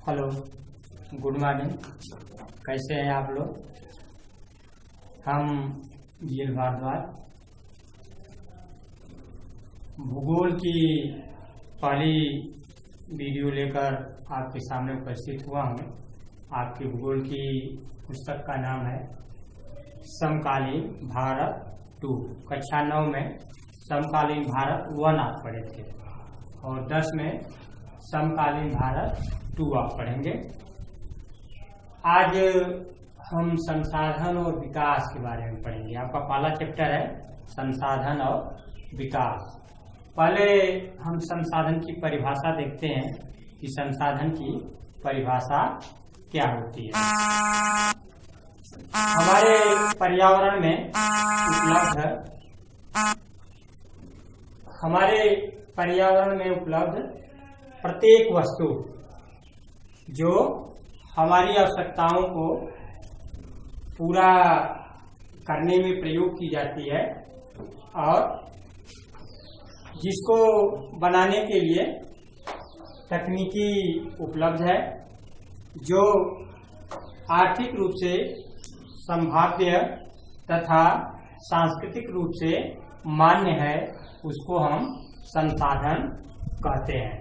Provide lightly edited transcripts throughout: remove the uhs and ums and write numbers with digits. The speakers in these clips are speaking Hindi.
Hello, good morning. कैसे हैं आप लोग? हम जीएल भारद्वाज भूगोल की पहली वीडियो लेकर आपके सामने उपस्थित हुआ हूँ। आपकी भूगोल की पुस्तक का नाम है समकालीन भारत 2। कक्षा 9 में समकालीन भारत 1 आप पढ़े थे और 10 में समकालीन भारत 2 आप पढ़ेंगे। आज हम संसाधन और विकास के बारे में पढ़ेंगे। आपका पहला चैप्टर है संसाधन और विकास। पहले हम संसाधन की परिभाषा देखते हैं कि संसाधन की परिभाषा क्या होती है। हमारे पर्यावरण में उपलब्ध प्रत्येक वस्तु जो हमारी आवश्यकताओं को पूरा करने में प्रयोग की जाती है और जिसको बनाने के लिए तकनीकी उपलब्ध है, जो आर्थिक रूप से संभाव्य तथा सांस्कृतिक रूप से मान्य है, उसको हम संसाधन कहते हैं।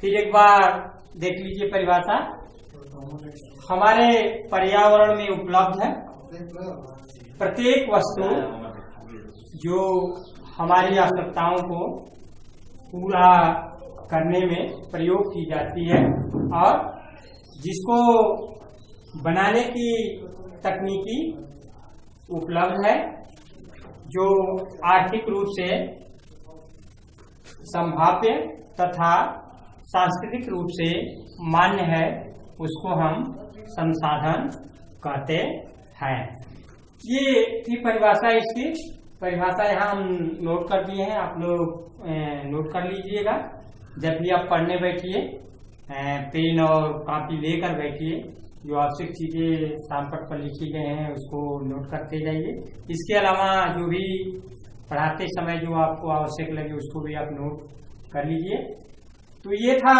फिर एक बार देख लीजिए परिभाषा। हमारे पर्यावरण में उपलब्ध है प्रत्येक वस्तु जो हमारी आवश्यकताओं को पूरा करने में प्रयोग की जाती है और जिसको बनाने की तकनीकी उपलब्ध है, जो आर्थिक रूप से संभाव्य तथा सांस्कृतिक रूप से मान्य है, उसको हम संसाधन कहते हैं। ये थी परिभाषा। इसकी परिभाषा यहाँ हम नोट कर दिए हैं, आप लोग नोट कर लीजिएगा। जब भी आप पढ़ने बैठिए पेन और कॉपी लेकर बैठिए, जो आवश्यक चीजें सामपट पर लिखी गए हैं उसको नोट करते जाइए। इसके अलावा जो भी पढ़ाते समय जो आपको आवश्यक लगे उसको भी आप नोट कर लीजिए। तो ये था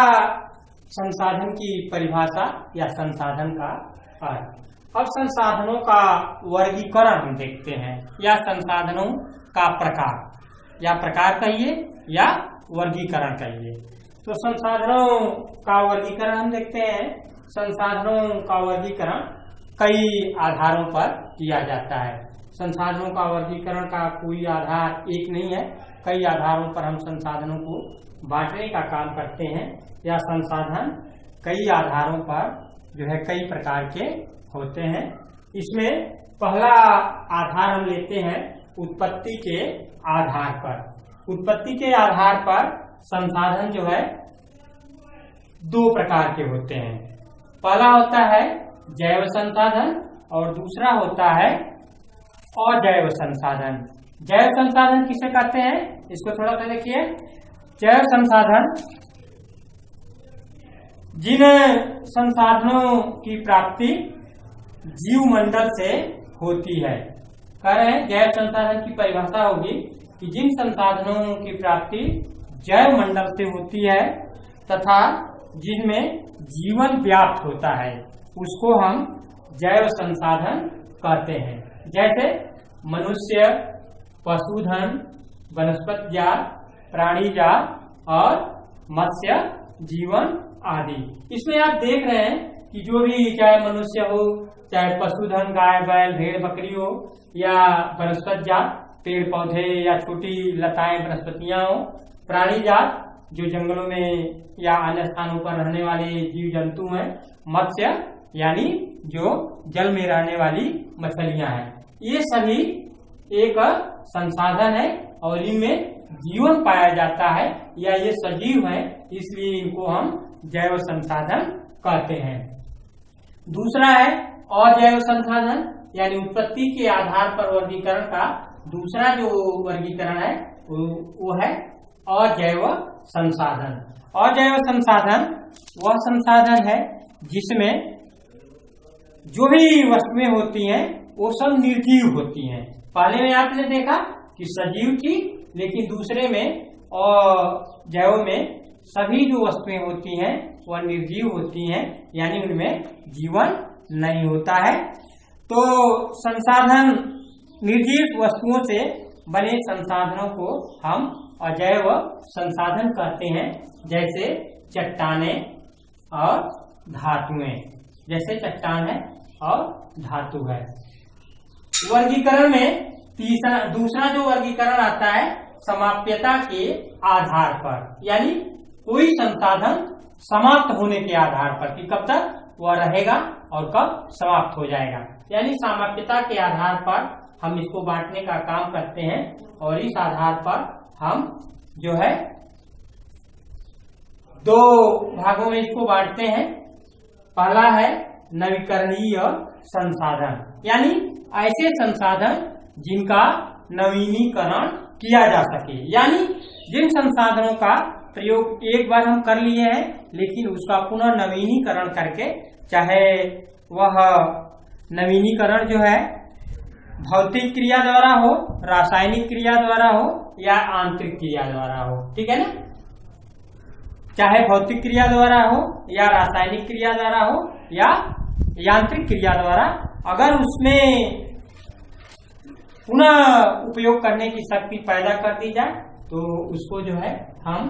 संसाधन की परिभाषा या संसाधन का अर्थ। अब संसाधनों का वर्गीकरण हम देखते हैं, या संसाधनों का प्रकार, या प्रकार कहिए या वर्गीकरण कहिए। तो संसाधनों का वर्गीकरण हम देखते हैं। संसाधनों का वर्गीकरण कई आधारों पर किया जाता है। संसाधनों का वर्गीकरण का कोई आधार एक नहीं है, कई आधारों पर हम संसाधनों को बांटने का काम करते हैं। या संसाधन कई आधारों पर जो है कई प्रकार के होते हैं। इसमें पहला आधार हम लेते हैं उत्पत्ति के आधार पर। उत्पत्ति के आधार पर संसाधन जो है 2 प्रकार के होते हैं। पहला होता है जैव संसाधन और दूसरा होता है अजैव संसाधन। जैव संसाधन किसे कहते हैं, इसको थोड़ा सा देखिए। जैव संसाधन जिन संसाधनों की प्राप्ति जीवमंडल से होती है। कह रहे हैं जैव संसाधन की परिभाषा होगी कि जिन संसाधनों की प्राप्ति जैव मंडल से होती है तथा जिनमें जीवन व्याप्त होता है, उसको हम जैव संसाधन कहते हैं। जैसे मनुष्य, पशुधन, वनस्पति जात, प्राणी जात और मत्स्य जीवन आदि। इसमें आप देख रहे हैं कि जो भी, चाहे मनुष्य हो, चाहे पशुधन गाय बैल भेड़ बकरी हो, या वनस्पति जात पेड़ पौधे या छोटी लताएं वनस्पतियां हो, प्राणी जात जो जंगलों में या अन्य स्थानों पर रहने वाले जीव जंतु हैं, मत्स्य यानी जो जल में रहने वाली मछलियां हैं, ये सभी एक संसाधन है और इनमें जीवन पाया जाता है या ये सजीव है, इसलिए इनको हम जैव संसाधन कहते हैं। दूसरा है अजैव संसाधन, यानी उत्पत्ति के आधार पर वर्गीकरण का दूसरा जो वर्गीकरण है वो है अजैव संसाधन। अजैव संसाधन वह संसाधन है जिसमें जो भी वस्तुएं होती हैं वो सब निर्जीव होती हैं। पहले में आपने देखा कि सजीव थी, लेकिन दूसरे में और जैव में सभी जो वस्तुएं होती हैं वह निर्जीव होती हैं, यानी उनमें जीवन नहीं होता है। तो संसाधन, निर्जीव वस्तुओं से बने संसाधनों को हम अजैव संसाधन कहते हैं, जैसे चट्टाने और धातुएं, जैसे चट्टान है और धातु है। वर्गीकरण में दूसरा जो वर्गीकरण आता है समाप्यता के आधार पर, यानी कोई संसाधन समाप्त होने के आधार पर कि कब तक वह रहेगा और कब समाप्त हो जाएगा, यानी समाप्यता के आधार पर हम इसको बांटने का काम करते हैं। और इस आधार पर हम जो है दो भागों में इसको बांटते हैं। पहला है नवीकरणीय संसाधन, यानी ऐसे संसाधन जिनका नवीनीकरण किया जा सके, यानी जिन संसाधनों का प्रयोग एक बार हम कर लिए हैं लेकिन उसका पुनः नवीनीकरण करके, चाहे वह नवीनीकरण जो है भौतिक क्रिया द्वारा हो, रासायनिक क्रिया द्वारा हो या आंतरिक क्रिया द्वारा हो, ठीक है ना, चाहे भौतिक क्रिया द्वारा हो या रासायनिक क्रिया द्वारा हो या यांत्रिक क्रिया द्वारा, अगर उसमें पुनः उपयोग करने की शक्ति पैदा कर दी जाए तो उसको जो है हम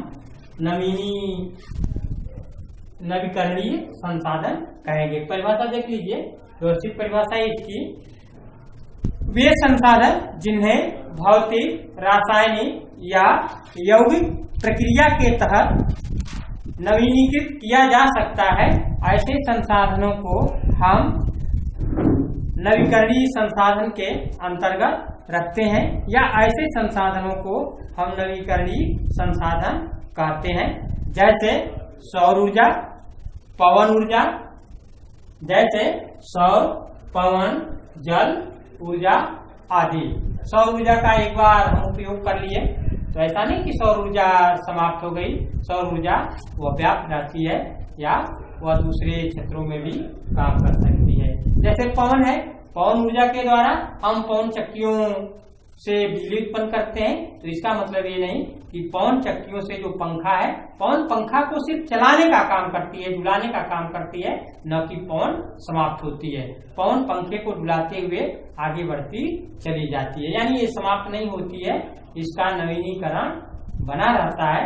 नवीकरणीय संसाधन कहेंगे। परिभाषा देख लीजिए, व्यवस्थित परिभाषा इसकी, वे संसाधन जिन्हें भौतिक, रासायनिक या यौगिक प्रक्रिया के तहत नवीनीकृत किया जा सकता है, ऐसे संसाधनों को हम नवीकरणीय संसाधन के अंतर्गत रखते हैं, या ऐसे संसाधनों को हम नवीकरणीय संसाधन कहते हैं, जैसे सौर ऊर्जा, पवन ऊर्जा, जैसे सौर, पवन, जल ऊर्जा आदि। सौर ऊर्जा का एक बार हम उपयोग कर लिए तो ऐसा नहीं कि सौर ऊर्जा समाप्त हो गई, सौर ऊर्जा वह व्याप्त रहती है या वह दूसरे क्षेत्रों में भी काम कर सकती है। जैसे पवन है, पवन ऊर्जा के द्वारा हम पवन चक्कियों से बिजली उत्पन्न करते हैं, तो इसका मतलब ये नहीं कि पवन चक्कियों से जो पंखा है, पवन पंखा को सिर्फ चलाने का काम करती है, डुलाने का काम करती है, न कि पवन समाप्त होती है। पवन पंखे को डुलाते हुए आगे बढ़ती चली जाती है, यानी ये समाप्त नहीं होती है, इसका नवीनीकरण बना रहता है,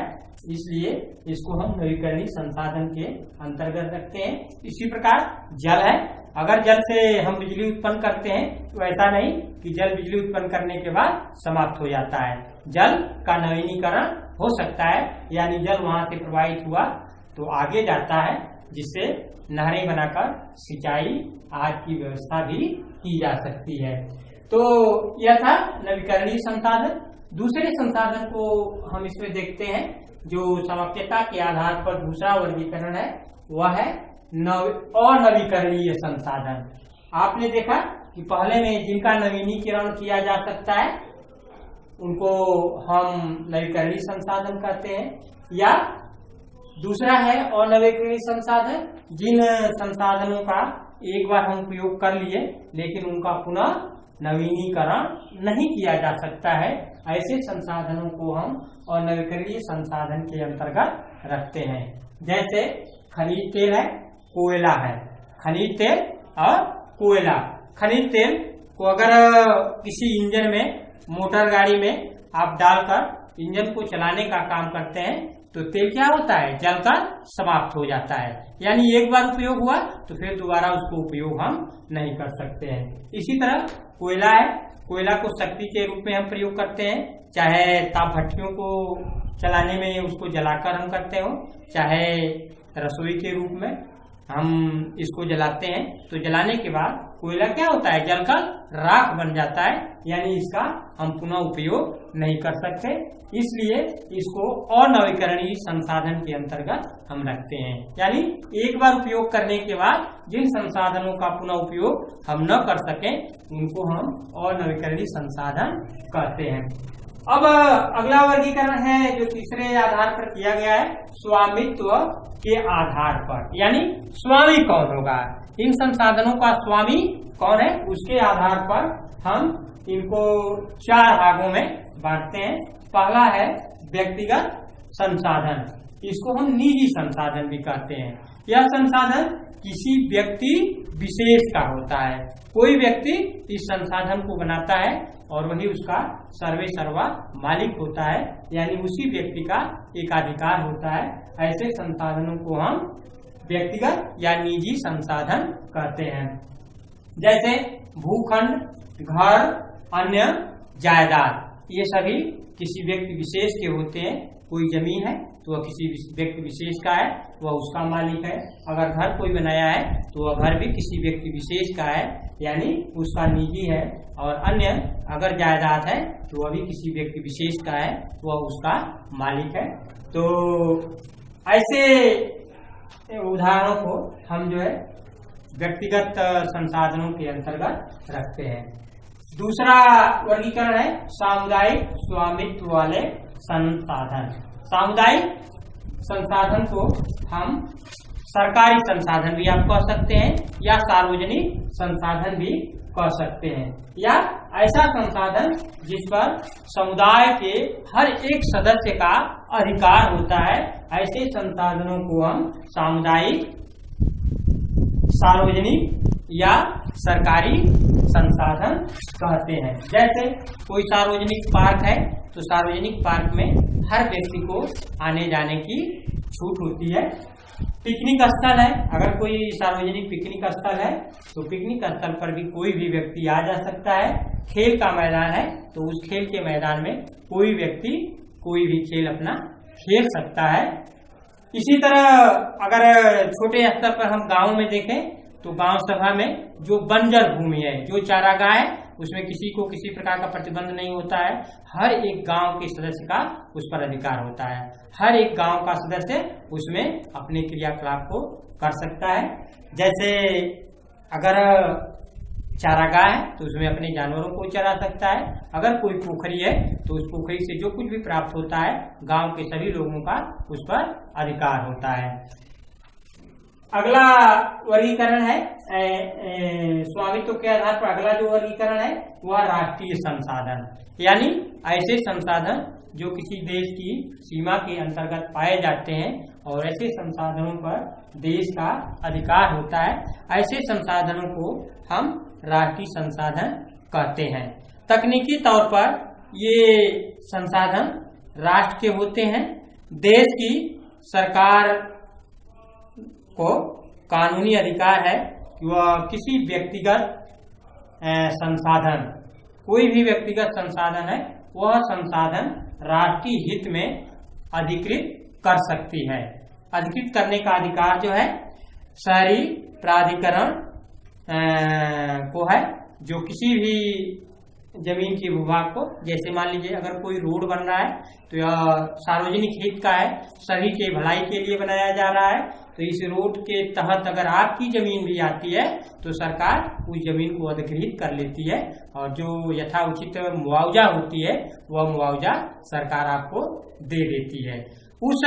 इसलिए इसको हम नवीकरणीय संसाधन के अंतर्गत रखते हैं। इसी प्रकार जल है, अगर जल से हम बिजली उत्पन्न करते हैं तो ऐसा नहीं कि जल बिजली उत्पन्न करने के बाद समाप्त हो जाता है, जल का नवीनीकरण हो सकता है, यानी जल वहां से प्रवाहित हुआ तो आगे जाता है, जिससे नहरें बनाकर सिंचाई आदि की व्यवस्था भी की जा सकती है। तो यह था नवीकरणीय संसाधन। दूसरे संसाधन को हम इसमें देखते हैं, जो समाप्यता के आधार पर दूसरा वर्गीकरण है, वह है अनवीकरणीय संसाधन। आपने देखा कि पहले में जिनका नवीनीकरण किया जा सकता है उनको हम नवीकरणीय संसाधन कहते हैं, या दूसरा है अनवीकरणीय संसाधन, जिन संसाधनों का एक बार हम उपयोग कर लिए लेकिन उनका पुनः नवीनीकरण नहीं किया जा सकता है, ऐसे संसाधनों को हम अनवीकरणीय संसाधन के अंतर्गत रखते हैं। जैसे खनिज तेल है, कोयला है, खनिज तेल और कोयला। खनिज तेल को अगर किसी इंजन में, मोटर गाड़ी में आप डालकर इंजन को चलाने का काम करते हैं तो तेल क्या होता है, जलकर समाप्त हो जाता है, यानी एक बार उपयोग हुआ तो फिर दोबारा उसको उपयोग हम नहीं कर सकते हैं। इसी तरह कोयला है, कोयला को शक्ति के रूप में हम प्रयोग करते हैं, चाहे ताप भट्टियों को चलाने में उसको जलाकर हम करते हो, चाहे रसोई के रूप में हम इसको जलाते हैं, तो जलाने के बाद कोयला क्या होता है, जलकर राख बन जाता है, यानी इसका हम पुनः उपयोग नहीं कर सकते, इसलिए इसको अनवीकरणीय संसाधन के अंतर्गत हम रखते हैं। यानी एक बार उपयोग करने के बाद जिन संसाधनों का पुनः उपयोग हम न कर सकें उनको हम अनवीकरणीय संसाधन कहते हैं। अब अगला वर्गीकरण है जो तीसरे आधार पर किया गया है, स्वामित्व के आधार पर, यानी स्वामी कौन होगा, इन संसाधनों का स्वामी कौन है, उसके आधार पर हम इनको चार भागों में बांटते हैं। पहला है व्यक्तिगत संसाधन, इसको हम निजी संसाधन भी कहते हैं। यह संसाधन किसी व्यक्ति विशेष का होता है। कोई व्यक्ति इस संसाधन को बनाता है और वही उसका सर्वे सर्वा मालिक होता है, यानी उसी व्यक्ति का एकाधिकार होता है। ऐसे संसाधनों को हम व्यक्तिगत या निजी संसाधन कहते हैं। जैसे भूखंड, घर, अन्य जायदाद, ये सभी किसी व्यक्ति विशेष के होते हैं। कोई जमीन है तो वह किसी व्यक्ति विशेष का है, वह उसका मालिक है। अगर घर कोई बनाया है तो वह घर भी किसी व्यक्ति विशेष का है, यानी उसका निजी है। और अन्य अगर जायदाद है तो वह भी किसी व्यक्ति विशेष का है, वह उसका मालिक है। तो ऐसे उदाहरणों को हम जो है व्यक्तिगत संसाधनों के अंतर्गत रखते हैं। दूसरा वर्गीकरण है सामुदायिक स्वामित्व वाले संसाधन। सामुदायिक संसाधन को हम सरकारी संसाधन भी आप कह सकते हैं या सार्वजनिक संसाधन भी कह सकते हैं, या ऐसा संसाधन जिस पर समुदाय के हर एक सदस्य का अधिकार होता है, ऐसे संसाधनों को हम सामुदायिक, सार्वजनिक या सरकारी संसाधन कहते हैं। जैसे कोई सार्वजनिक पार्क है तो सार्वजनिक पार्क में हर व्यक्ति को आने जाने की छूट होती है। पिकनिक स्थल है, अगर कोई सार्वजनिक पिकनिक स्थल है तो पिकनिक स्थल पर भी कोई भी व्यक्ति आ जा सकता है। खेल का मैदान है तो उस खेल के मैदान में कोई व्यक्ति कोई भी खेल अपना खेल सकता है। इसी तरह अगर छोटे स्तर पर हम गांव में देखें तो गांव सभा में जो बंजर भूमि है, जो चारागाह है, उसमें किसी को किसी प्रकार का प्रतिबंध नहीं होता है। हर एक गांव के सदस्य का उस पर अधिकार होता है। हर एक गांव का सदस्य उसमें अपने क्रियाकलाप को कर सकता है। जैसे अगर चारागाह है तो उसमें अपने जानवरों को चरा सकता है। अगर कोई पोखरी है तो उस पोखरी से जो कुछ भी प्राप्त होता है गांव के सभी लोगों का उस पर अधिकार होता है। अगला वर्गीकरण है स्वामित्व के आधार पर अगला जो वर्गीकरण है वह राष्ट्रीय संसाधन, यानी ऐसे संसाधन जो किसी देश की सीमा के अंतर्गत पाए जाते हैं और ऐसे संसाधनों पर देश का अधिकार होता है। ऐसे संसाधनों को हम राष्ट्रीय संसाधन कहते हैं। तकनीकी तौर पर ये संसाधन राष्ट्र के होते हैं। देश की सरकार को कानूनी अधिकार है कि वह किसी व्यक्तिगत संसाधन, कोई भी व्यक्तिगत संसाधन है वह संसाधन राष्ट्रीय हित में अधिकृत कर सकती है। अधिकृत करने का अधिकार जो है शहरी प्राधिकरण को है, जो किसी भी जमीन के भूभाग को, जैसे मान लीजिए अगर कोई रोड बन रहा है तो यह सार्वजनिक हित का है, सभी के भलाई के लिए बनाया जा रहा है। तो इस रोड के तहत अगर आपकी जमीन भी आती है तो सरकार उस जमीन को अधिकृत कर लेती है और जो यथाउचित मुआवजा होती है वह मुआवजा सरकार आपको दे देती है। उस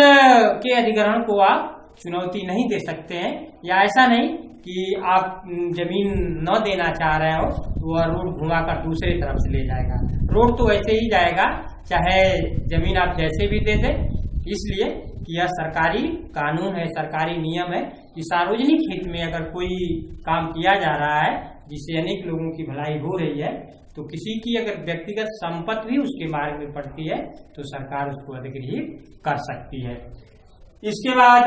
के अधिग्रहण को आप चुनौती नहीं दे सकते हैं, या ऐसा नहीं कि आप जमीन न देना चाह रहे हो तो वह रोड घुमाकर दूसरी तरफ से ले जाएगा। रोड तो ऐसे ही जाएगा चाहे जमीन आप जैसे भी दे दें, इसलिए कि यह सरकारी कानून है, सरकारी नियम है कि सार्वजनिक हित में अगर कोई काम किया जा रहा है जिससे अनेक लोगों की भलाई हो रही है तो किसी की अगर व्यक्तिगत संपत्ति भी उसके मार्ग में पड़ती है तो सरकार उसको अधिकृत कर सकती है। इसके बाद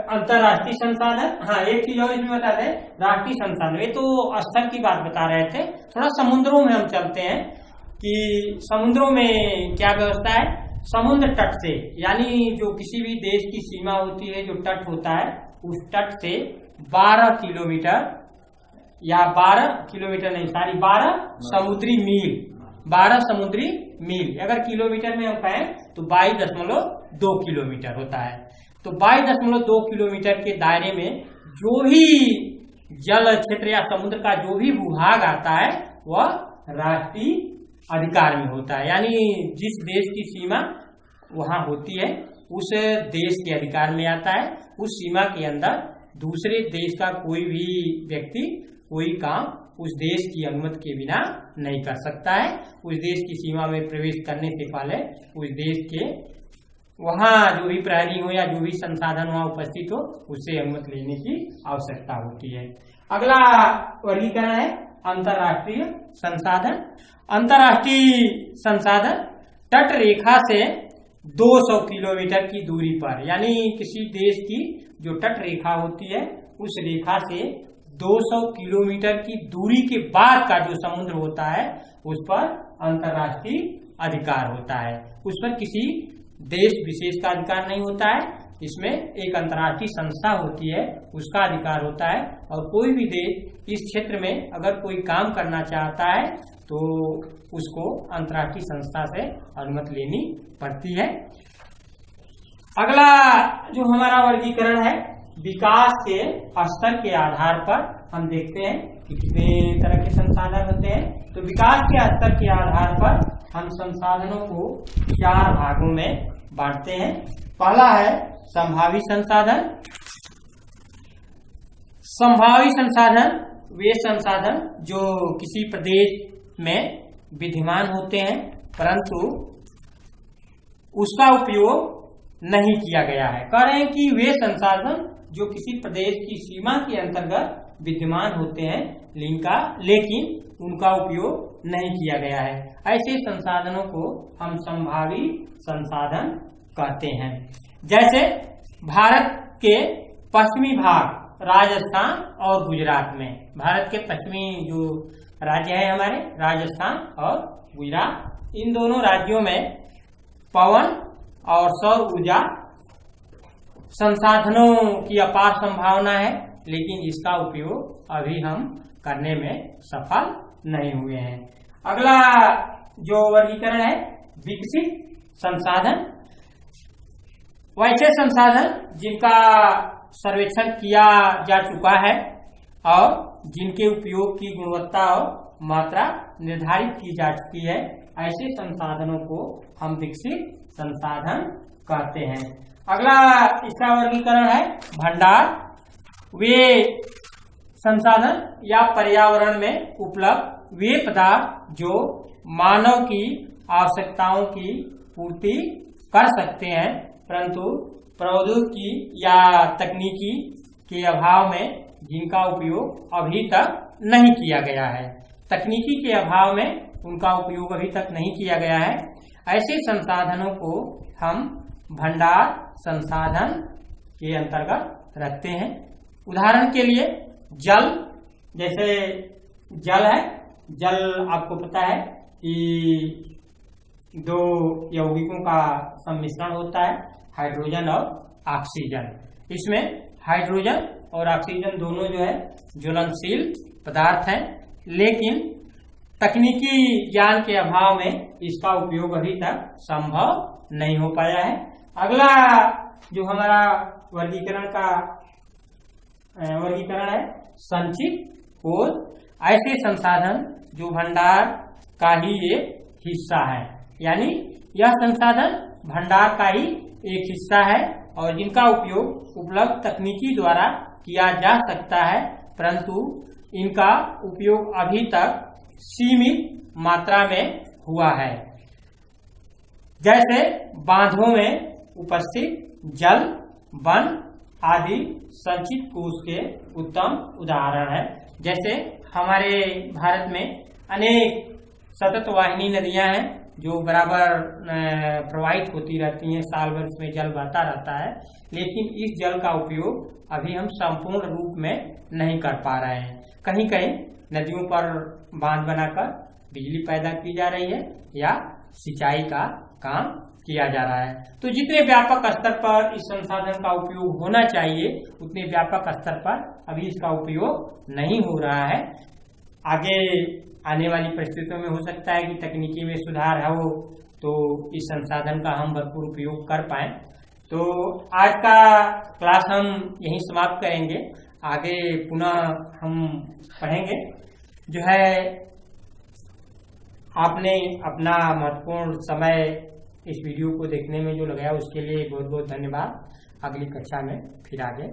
अंतर्राष्ट्रीय संसाधन, हाँ एक चीज और इसमें बता दें, राष्ट्रीय संसाधन, ये तो स्थल की बात बता रहे थे, थोड़ा समुद्रों में हम चलते हैं कि समुद्रों में क्या व्यवस्था है। समुद्र तट से, यानी जो किसी भी देश की सीमा होती है, जो तट होता है, उस तट से 12 किलोमीटर या 12 किलोमीटर नहीं, 12 समुद्री मील, 12 समुद्री मील, अगर किलोमीटर में हम कहें तो 22.2 किलोमीटर होता है। तो 22.2 किलोमीटर के दायरे में जो भी जल क्षेत्र या समुद्र का जो भी भूभाग आता है वह राष्ट्रीय अधिकार में होता है, यानी जिस देश की सीमा वहां होती है उस देश के अधिकार में आता है। उस सीमा के अंदर दूसरे देश का कोई भी व्यक्ति कोई काम उस देश की अनुमति के बिना नहीं कर सकता है। उस देश की सीमा में प्रवेश करने से पहले उस देश के वहाँ जो भी प्रहरी हो या जो भी संसाधन वहाँ उपस्थित हो उससे अनुमति लेने की आवश्यकता होती है। अगला वर्गीकरण है अंतर्राष्ट्रीय संसाधन। अंतर्राष्ट्रीय संसाधन तट रेखा से 200 किलोमीटर की दूरी पर, यानी किसी देश की जो तट रेखा होती है उस रेखा से 200 किलोमीटर की दूरी के बाद का जो समुद्र होता है उस पर अंतर्राष्ट्रीय अधिकार होता है। उस पर किसी देश विशेष का अधिकार नहीं होता है, इसमें एक अंतर्राष्ट्रीय संस्था होती है उसका अधिकार होता है। और कोई भी देश इस क्षेत्र में अगर कोई काम करना चाहता है तो उसको अंतर्राष्ट्रीय संस्था से अनुमति लेनी पड़ती है। अगला जो हमारा वर्गीकरण है विकास के स्तर के आधार पर हम देखते हैं कि कितने तरह के संसाधन होते हैं। तो विकास के स्तर के आधार पर हम संसाधनों को 4 भागों में बांटते हैं। पहला है संभावी संसाधन। संभावी संसाधन वे संसाधन जो किसी प्रदेश में विद्यमान होते हैं परंतु उसका उपयोग नहीं किया गया है। कह रहे हैं कि वे संसाधन जो किसी प्रदेश की सीमा के अंतर्गत विद्यमान होते हैं लेकिन उनका उपयोग नहीं किया गया है, ऐसे संसाधनों को हम संभावी संसाधन कहते हैं। जैसे भारत के पश्चिमी भाग राजस्थान और गुजरात में, भारत के पश्चिमी जो राज्य है हमारे राजस्थान और गुजरात, इन दोनों राज्यों में पवन और सौर ऊर्जा संसाधनों की अपार संभावना है, लेकिन इसका उपयोग अभी हम करने में सफल नहीं हुए हैं। अगला जो वर्गीकरण है विकसित संसाधन। वैसे संसाधन जिनका सर्वेक्षण किया जा चुका है और जिनके उपयोग की गुणवत्ता और मात्रा निर्धारित की जा चुकी है, ऐसे संसाधनों को हम विकसित संसाधन कहते हैं। अगला इसका वर्गीकरण है भंडार। वे संसाधन या पर्यावरण में उपलब्ध वे पदार्थ जो मानव की आवश्यकताओं की पूर्ति कर सकते हैं परंतु प्रौद्योगिकी या तकनीकी के अभाव में जिनका उपयोग अभी तक नहीं किया गया है, तकनीकी के अभाव में उनका उपयोग अभी तक नहीं किया गया है, ऐसे संसाधनों को हम भंडार संसाधन के अंतर्गत रखते हैं। उदाहरण के लिए जल, जैसे जल है, जल आपको पता है कि 2 यौगिकों का सम्मिश्रण होता है, हाइड्रोजन और ऑक्सीजन। इसमें हाइड्रोजन और ऑक्सीजन दोनों जो है ज्वलनशील पदार्थ हैं, लेकिन तकनीकी ज्ञान के अभाव में इसका उपयोग अभी तक संभव नहीं हो पाया है। अगला जो हमारा वर्गीकरण है संचित कोष। ऐसे संसाधन जो भंडार का ही एक हिस्सा है, यानी यह संसाधन भंडार का ही एक हिस्सा है और जिनका उपयोग उपलब्ध तकनीकी द्वारा किया जा सकता है परंतु इनका उपयोग अभी तक सीमित मात्रा में हुआ है। जैसे बांधों में उपस्थित जल, वन आदि संचित कोष के उत्तम उदाहरण है। जैसे हमारे भारत में अनेक सतत वाहिनी नदियां हैं जो बराबर प्रवाहित होती रहती हैं, साल भर इसमें जल बहता रहता है, लेकिन इस जल का उपयोग अभी हम संपूर्ण रूप में नहीं कर पा रहे हैं। कहीं कहीं नदियों पर बांध बनाकर बिजली पैदा की जा रही है या सिंचाई का काम किया जा रहा है। तो जितने व्यापक स्तर पर इस संसाधन का उपयोग होना चाहिए उतने व्यापक स्तर पर अभी इसका उपयोग नहीं हो रहा है। आगे आने वाली परिस्थितियों में हो सकता है कि तकनीकी में सुधार हो तो इस संसाधन का हम भरपूर उपयोग कर पाएं। तो आज का क्लास हम यहीं समाप्त करेंगे, आगे पुनः हम पढ़ेंगे। जो है आपने अपना महत्वपूर्ण समय इस वीडियो को देखने में जो लगाया उसके लिए बहुत बहुत धन्यवाद। अगली कक्षा में फिर आगे